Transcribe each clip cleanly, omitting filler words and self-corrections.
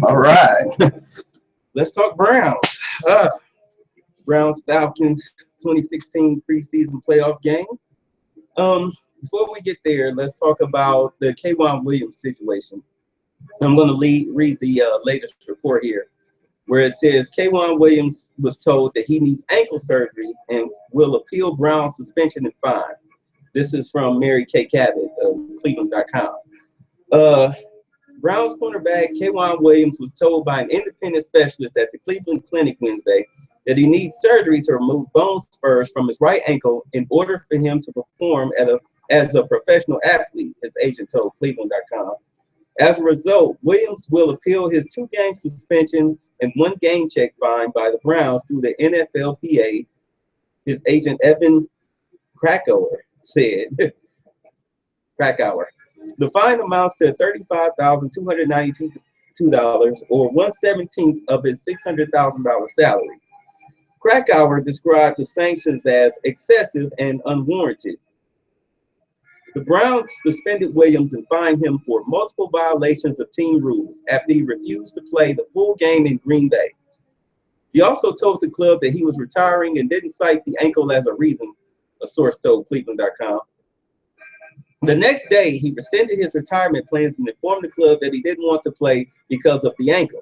All right. Let's talk Browns. Uh, Browns Falcons 2016 preseason playoff game. Before we get there, let's talk about the K'Wan Williams situation. I'm going to read the latest report here, where it says K'Wan Williams was told that he needs ankle surgery and will appeal Brown's suspension and fine. This is from Mary Kay Cabot of Cleveland.com. Uh, Browns cornerback K'Wan Williams was told by an independent specialist at the Cleveland Clinic Wednesday that he needs surgery to remove bone spurs from his right ankle in order for him to perform as a professional athlete, his agent told Cleveland.com. As a result, Williams will appeal his 2-game suspension and 1-game check fine by the Browns through the NFLPA, his agent Evan Krakauer said. Krakauer. The fine amounts to $35,292 or 1/17 of his $600,000 salary. Krakauer described the sanctions as excessive and unwarranted. The Browns suspended Williams and fined him for multiple violations of team rules after he refused to play the full game in Green Bay. He also told the club that he was retiring and didn't cite the ankle as a reason, a source told Cleveland.com. The next day, he rescinded his retirement plans and informed the club that he didn't want to play because of the ankle.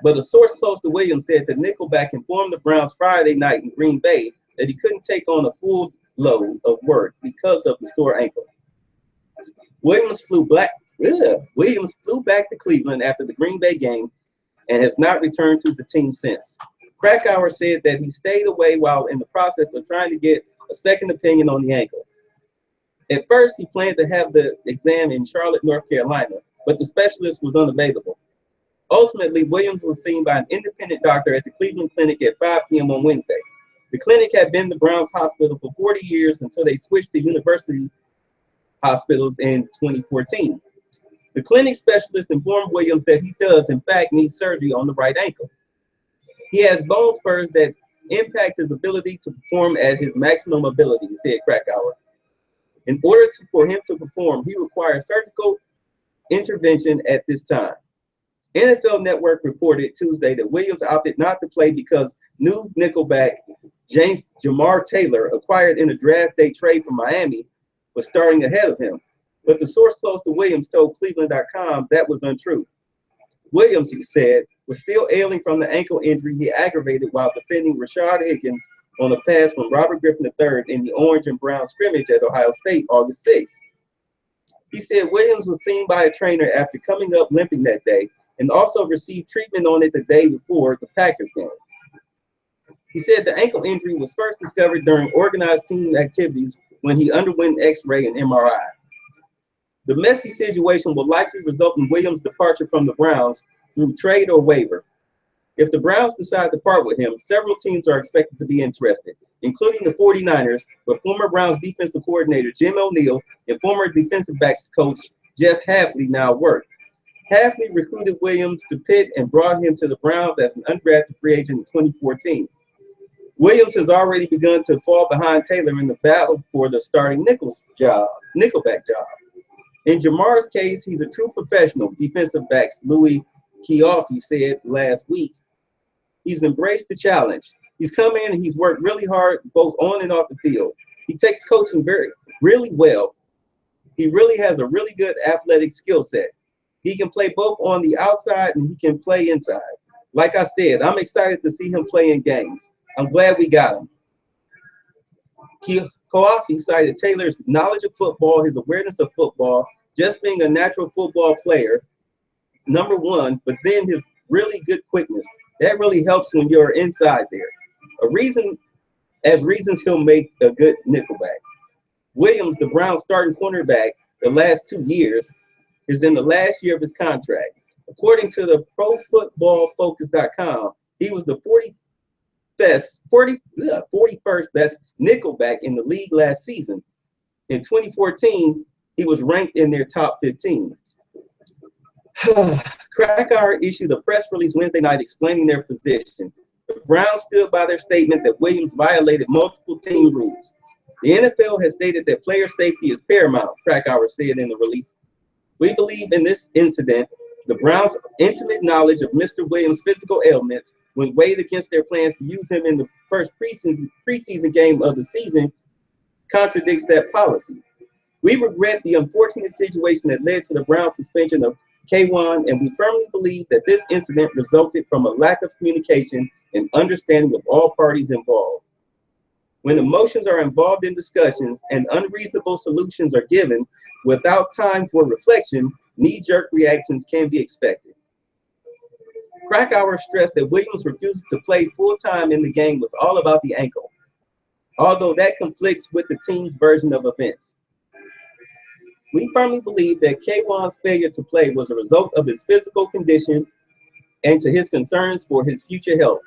But a source close to Williams said that Nickelback informed the Browns Friday night in Green Bay that he couldn't take on a full load of work because of the sore ankle. Williams flew back to Cleveland after the Green Bay game and has not returned to the team since. Krakauer said that he stayed away while in the process of trying to get a second opinion on the ankle. At first, he planned to have the exam in Charlotte, North Carolina, but the specialist was unavailable. Ultimately, Williams was seen by an independent doctor at the Cleveland Clinic at 5 p.m. on Wednesday. The clinic had been the Browns hospital for 40 years until they switched to university hospitals in 2014. The clinic specialist informed Williams that he does, in fact, need surgery on the right ankle. He has bone spurs that impact his ability to perform at his maximum ability, said Krakauer. In order for him to perform, he requires surgical intervention at this time. NFL Network reported Tuesday that Williams opted not to play because new Nickelback Jamar Taylor, acquired in a draft day trade from Miami, was starting ahead of him. But the source close to Williams told Cleveland.com that was untrue. Williams, he said, was still ailing from the ankle injury he aggravated while defending Rashard Higgins on a pass from Robert Griffin III in the orange and brown scrimmage at Ohio State August 6th. He said Williams was seen by a trainer after coming up limping that day and also received treatment on it the day before the Packers game. He said the ankle injury was first discovered during organized team activities when he underwent X-ray and MRI. The messy situation will likely result in Williams' departure from the Browns through trade or waiver. If the Browns decide to part with him, several teams are expected to be interested, including the 49ers, where former Browns defensive coordinator Jim O'Neill and former defensive backs coach Jeff Hafley now work. Hafley recruited Williams to Pitt and brought him to the Browns as an undrafted free agent in 2014. Williams has already begun to fall behind Taylor in the battle for the starting Nickelback job. In Jamar's case, he's a true professional, defensive backs Louis Chiaffi said last week. He's embraced the challenge. He's come in and he's worked really hard, both on and off the field. He takes coaching really well. He really has a really good athletic skill set. He can play both on the outside and he can play inside. Like I said, I'm excited to see him play in games. I'm glad we got him. Chiaffi cited Taylor's knowledge of football, his awareness of football, just being a natural football player, number one, but then his really good quickness. That really helps when you're inside there. Reasons he'll make a good nickelback. Williams, the Browns starting cornerback the last 2 years, is in the last year of his contract. According to the ProFootballFocus.com, he was the 41st best nickelback in the league last season. In 2014, he was ranked in their top 15. Krakauer issued a press release Wednesday night explaining their position. The Browns stood by their statement that Williams violated multiple team rules. The NFL has stated that player safety is paramount, Krakauer said in the release. We believe in this incident, the The Browns' intimate knowledge of Mr. Williams' physical ailments, when weighed against their plans to use him in the first preseason game of the season, contradicts that policy. We regret the unfortunate situation that led to the Browns' suspension of K1, and we firmly believe that this incident resulted from a lack of communication and understanding of all parties involved. When emotions are involved in discussions and unreasonable solutions are given without time for reflection, knee-jerk reactions can be expected. Krakauer stressed that Williams' refusal to play full-time in the game was all about the ankle, although that conflicts with the team's version of events. We firmly believe that K1's failure to play was a result of his physical condition and to his concerns for his future health,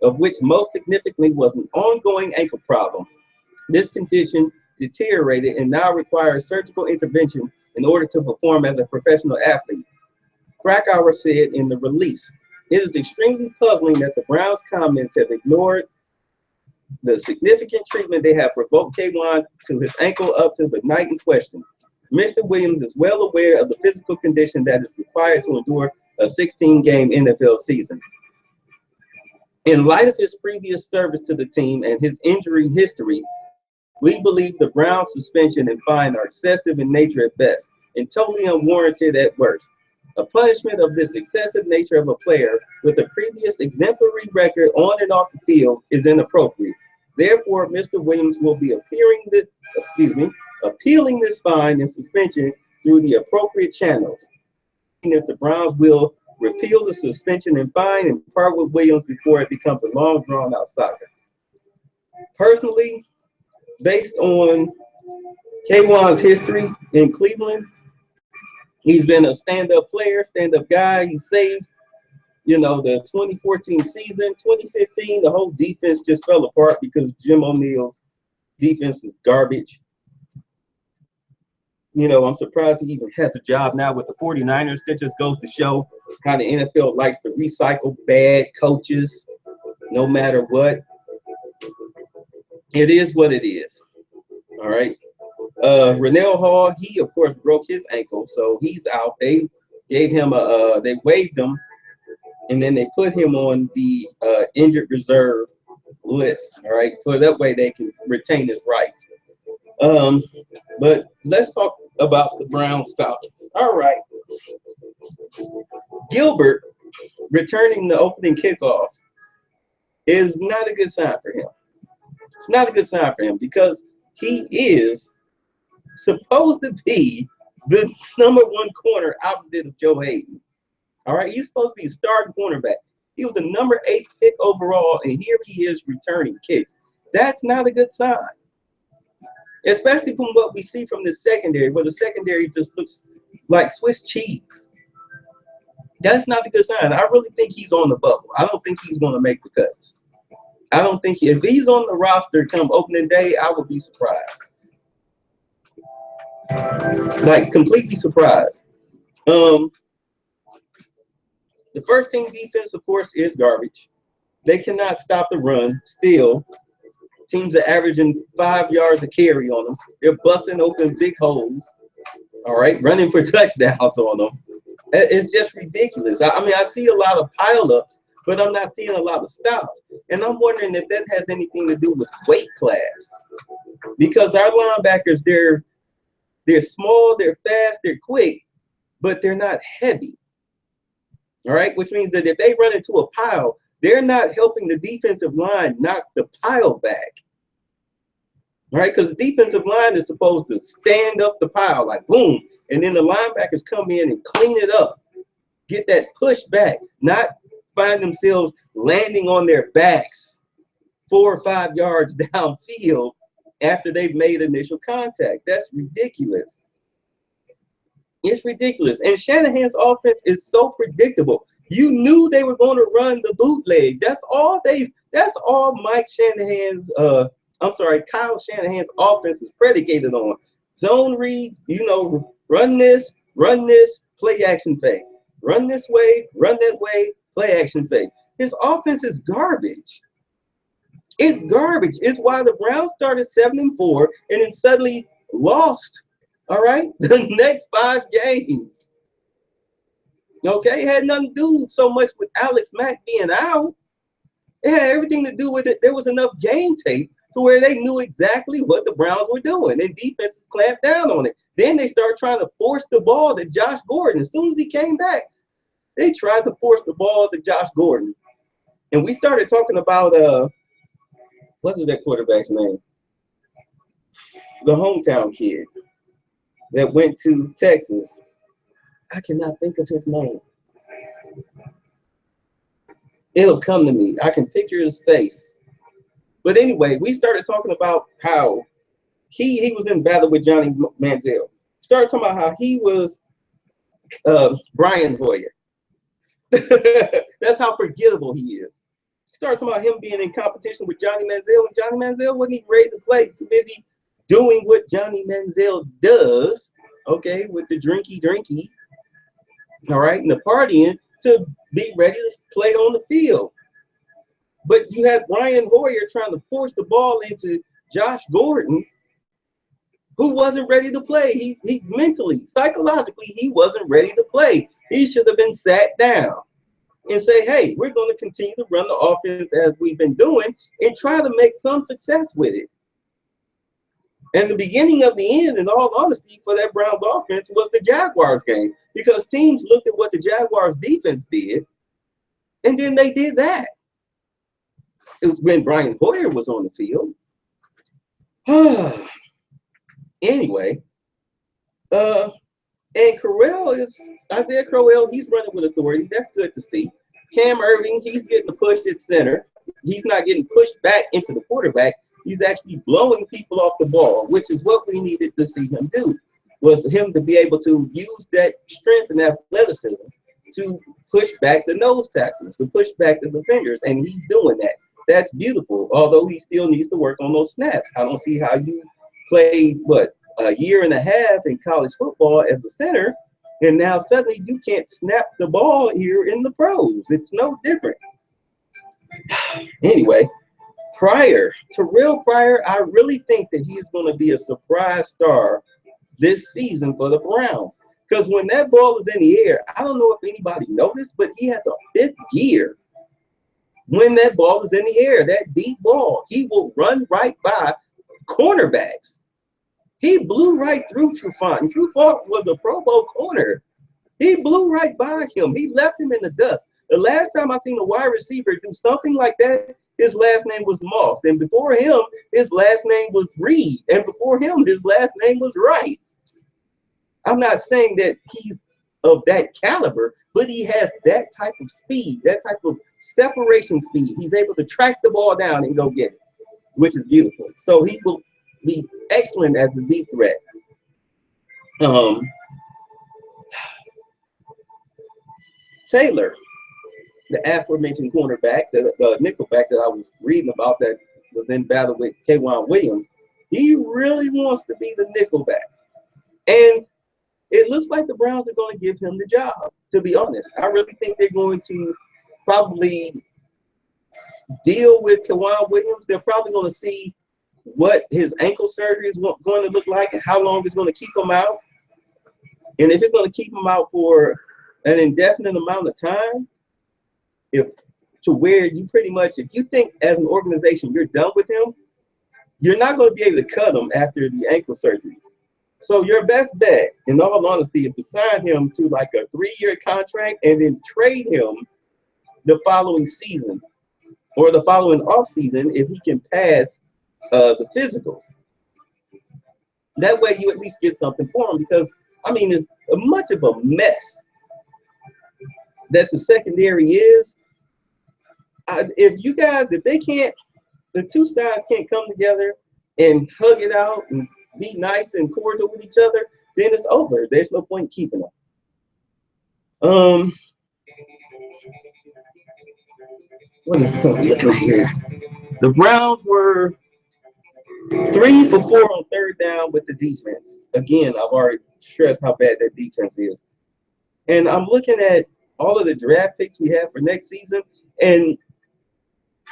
of which most significantly was an ongoing ankle problem. This condition deteriorated and now requires surgical intervention in order to perform as a professional athlete. Krakauer said in the release, "It is extremely puzzling that the Browns' comments have ignored the significant treatment they have provoked K1 to his ankle up to the night in question. Mr. Williams is well aware of the physical condition that is required to endure a 16-game NFL season. In light of his previous service to the team and his injury history, we believe the Browns' suspension and fine are excessive in nature at best and totally unwarranted at worst. A punishment of this excessive nature of a player with a previous exemplary record on and off the field is inappropriate. Therefore, Mr. Williams will be appealing this fine and suspension through the appropriate channels. And if the Browns will repeal the suspension and fine and part with Williams before it becomes a long, drawn-out saga." Personally, based on K1's history in Cleveland, he's been a stand-up player, stand-up guy. He saved, the 2014 season. 2015, the whole defense just fell apart because Jim O'Neill's defense is garbage. I'm surprised he even has a job now with the 49ers. That just goes to show how the NFL likes to recycle bad coaches no matter what. It is what it is. All right. Rennell Hall, he of course broke his ankle, so he's out. They gave him they waived him, and then they put him on the injured reserve list. All right, so that way they can retain his rights. But let's talk about the Browns Falcons. All right, Gilbert returning the opening kickoff is not a good sign for him. It's not a good sign for him because he is supposed to be the #1 corner opposite of Joe Hayden. All right, he's supposed to be a starting cornerback. He was a #8 pick overall, and here he is returning kicks. That's not a good sign, especially from what we see from the secondary, where the secondary just looks like Swiss cheese. That's not a good sign. I really think he's on the bubble. I don't think he's going to make the cuts. I don't think if he's on the roster come opening day, I would be surprised. Like completely surprised. The first team defense, of course, is garbage. They cannot stop the run. Still, teams are averaging 5 yards a carry on them. They're busting open big holes. All right, running for touchdowns on them. It's just ridiculous. I mean, I see a lot of pileups, but I'm not seeing a lot of stops. And I'm wondering if that has anything to do with weight class, because our linebackers, they're small, they're fast, they're quick, but they're not heavy. All right, which means that if they run into a pile, they're not helping the defensive line knock the pile back. All right, because the defensive line is supposed to stand up the pile like boom, and then the linebackers come in and clean it up, get that push back, not find themselves landing on their backs 4 or 5 yards downfield after they've made initial contact. That's ridiculous. It's ridiculous. And Shanahan's offense is so predictable. You knew they were going to run the bootleg. That's all Kyle Shanahan's offense is predicated on. Zone reads, run this, play action fake. Run this way, run that way, play action fake. His offense is garbage. It's garbage. It's why the Browns started 7-4 and then suddenly lost, all right, the next 5 games. Okay, it had nothing to do so much with Alex Mack being out. It had everything to do with it. There was enough game tape to where they knew exactly what the Browns were doing, and defenses clamped down on it. Then they started trying to force the ball to Josh Gordon. As soon as he came back, they tried to force the ball to Josh Gordon. And we started talking about what was that quarterback's name? The hometown kid that went to Texas. I cannot think of his name. It'll come to me. I can picture his face. But anyway, we started talking about how he was in battle with Johnny Manziel. Started talking about how he was Brian Hoyer. That's how forgettable he is. Started talking about him being in competition with Johnny Manziel, and Johnny Manziel wasn't even ready to play. Too busy doing what Johnny Manziel does, okay, with the drinky, all right, and the partying to be ready to play on the field. But you had Brian Hoyer trying to force the ball into Josh Gordon, who wasn't ready to play. He mentally, psychologically, he wasn't ready to play. He should have been sat down and say, hey, we're going to continue to run the offense as we've been doing and try to make some success with it. And the beginning of the end, in all honesty, for that Browns offense was the Jaguars game, because teams looked at what the Jaguars defense did, and then they did that. It was when Brian Hoyer was on the field. Anyway, and Isaiah Crowell, he's running with authority. That's good to see. Cam Irving, he's getting pushed at center. He's not getting pushed back into the quarterback. He's actually blowing people off the ball, which is what we needed to see him do, was him to be able to use that strength and athleticism to push back the nose tackles, to push back the defenders, and he's doing that. That's beautiful, although he still needs to work on those snaps. I don't see how you played, a year and a half in college football as a center, and now suddenly you can't snap the ball here in the pros. It's no different. Anyway, Terrell Pryor, I really think that he's going to be a surprise star this season for the Browns. Because when that ball is in the air, I don't know if anybody noticed, but he has a fifth gear. When that ball is in the air, that deep ball, he will run right by cornerbacks. He blew right through Trufant. Trufant was a Pro Bowl corner. He blew right by him. He left him in the dust. The last time I seen a wide receiver do something like that, his last name was Moss. And before him, his last name was Reed. And before him, his last name was Rice. I'm not saying that he's of that caliber, but he has that type of speed, that type of separation speed. He's able to track the ball down and go get it, which is beautiful. So he will be excellent as a deep threat. Taylor, the aforementioned cornerback, the nickelback that I was reading about that was in battle with K'Wan Williams, he really wants to be the nickelback. And it looks like the Browns are going to give him the job, to be honest. I really think they're going to probably deal with K'Wan Williams. They're probably going to see what his ankle surgery is going to look like and how long it's going to keep him out. And if it's going to keep him out for an indefinite amount of time, to where you pretty much, if you think as an organization you're done with him, you're not going to be able to cut him after the ankle surgery. So your best bet, in all honesty, is to sign him to like a 3-year contract and then trade him the following season or the following offseason if he can pass the physicals. That way you at least get something for him, because, I mean, it's much of a mess that the secondary is. If they can't, the two sides can't come together and hug it out and be nice and cordial with each other, then it's over. There's no point in keeping them. What is going to be looking at here? The Browns were 3 for 4 on third down with the defense. Again, I've already stressed how bad that defense is. And I'm looking at all of the draft picks we have for next season, and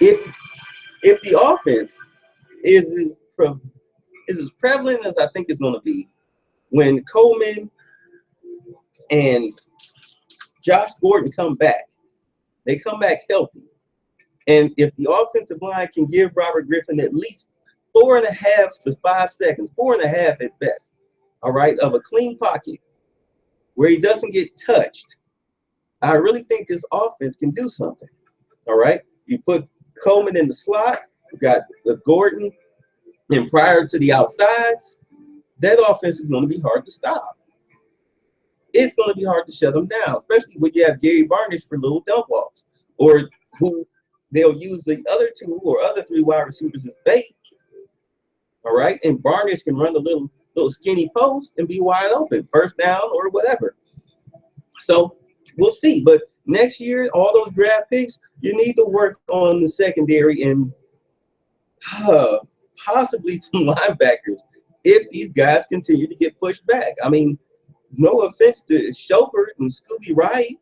if the offense is as prevalent as I think it's going to be, when Coleman and Josh Gordon come back. They come back healthy. And if the offensive line can give Robert Griffin at least 4.5 to 5 seconds, 4.5 at best, all right, of a clean pocket where he doesn't get touched, I really think this offense can do something. All right. You put Coleman in the slot, you got the Gordon and Pryor to the outsides. That offense is going to be hard to stop. It's going to be hard to shut them down, especially when you have Gary Barnish for little dump offs, or who they'll use the other 2 or other 3 wide receivers as bait. All right. And Barnish can run the little skinny post and be wide open, first down or whatever. So we'll see. But next year, all those draft picks, you need to work on the secondary and possibly some linebackers if these guys continue to get pushed back. I mean, no offense to Chopard and Scooby Wright,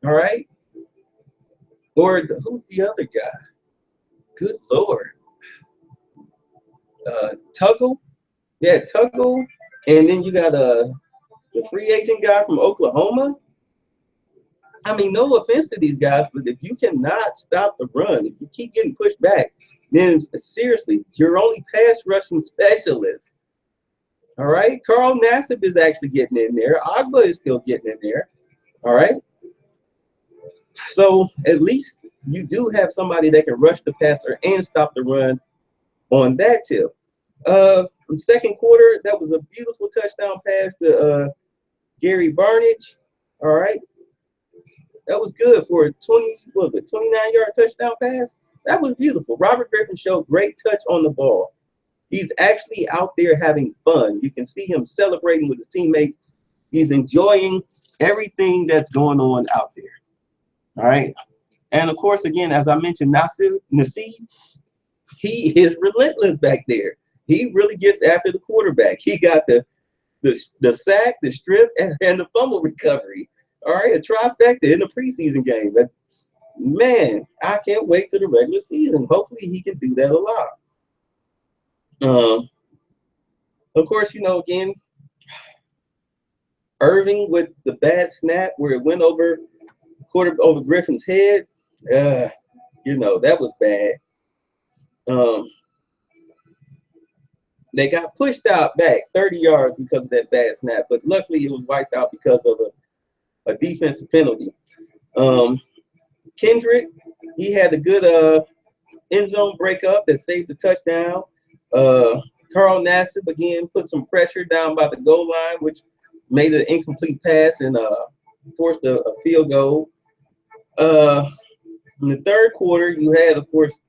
all right? Or who's the other guy? Good Lord. Tuggle? Yeah, Tuggle. And then you got the free agent guy from Oklahoma. I mean, no offense to these guys, but if you cannot stop the run, if you keep getting pushed back, then seriously, you're only pass rushing specialist. All right? Carl Nassib is actually getting in there. Agba is still getting in there. All right? So at least you do have somebody that can rush the passer and stop the run on that tip. In the second quarter, that was a beautiful touchdown pass to Gary Barnidge. All right? That was good for a 29-yard touchdown pass. That was beautiful. Robert Griffin showed great touch on the ball. He's actually out there having fun. You can see him celebrating with his teammates. He's enjoying everything that's going on out there. All right. And of course, again, as I mentioned, Nassib, he is relentless back there. He really gets after the quarterback. He got the sack, the strip, and the fumble recovery. All right, a trifecta in the preseason game. But man, I can't wait to the regular season. Hopefully, he can do that a lot. Of course, again, Irving with the bad snap where it went over Griffin's head. That was bad. They got pushed out back 30 yards because of that bad snap, but luckily it was wiped out because of a defensive penalty. Kendrick, he had a good end zone breakup that saved the touchdown. Carl Nassib, again, put some pressure down by the goal line, which made an incomplete pass and forced a field goal. In the third quarter, you had, of course,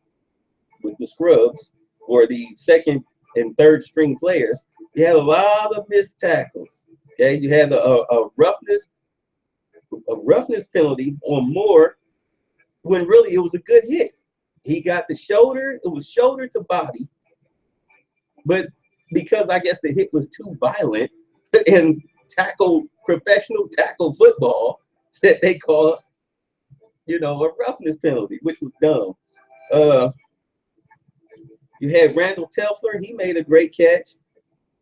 with the scrubs, or the second and third string players, you had a lot of missed tackles. Okay, you had a roughness penalty on Moore when really it was a good hit. He got the shoulder, it was shoulder to body, but because I guess the hit was too violent and professional tackle football, that they call a roughness penalty, which was dumb. You had Randall Telfler, he made a great catch.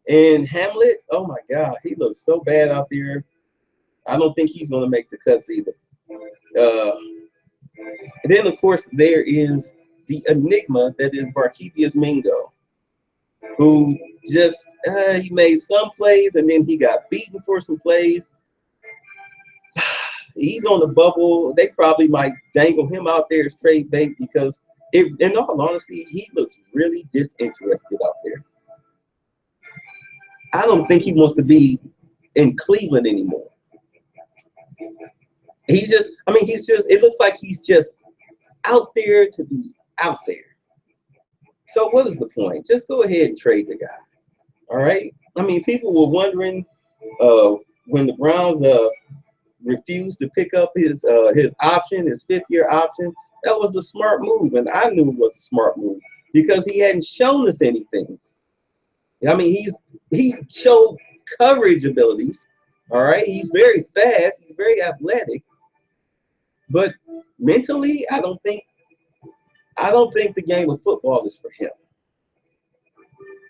And Hamlet, oh my God, he looks so bad out there. I don't think he's going to make the cuts either. And then, of course, there is the enigma that is Barkevious Mingo, who just he made some plays and then he got beaten for some plays. He's on the bubble. They probably might dangle him out there as trade bait because, in all honesty, he looks really disinterested out there. I don't think he wants to be in Cleveland anymore. It looks like he's just out there to be out there. So what is the point? Just go ahead and trade the guy. All right? I mean, people were wondering when the Browns refused to pick up his option, his fifth-year option. That was a smart move, and I knew it was a smart move because he hadn't shown us anything. I mean, he showed coverage abilities. All right, he's very fast, he's very athletic, but mentally, I don't think the game of football is for him.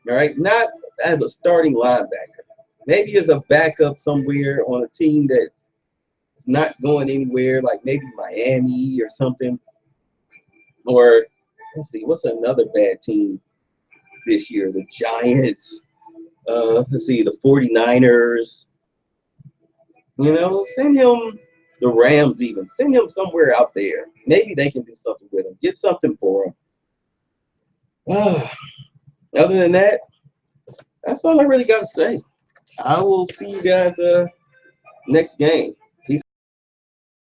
All right, not as a starting linebacker, maybe as a backup somewhere on a team that It's not going anywhere, like maybe Miami or something. Or let's see, what's another bad team this year? The Giants. Let's see, the 49ers. You know, send him the Rams even. Send him somewhere out there. Maybe they can do something with him. Get something for him. Other than that, that's all I really got to say. I will see you guys next game.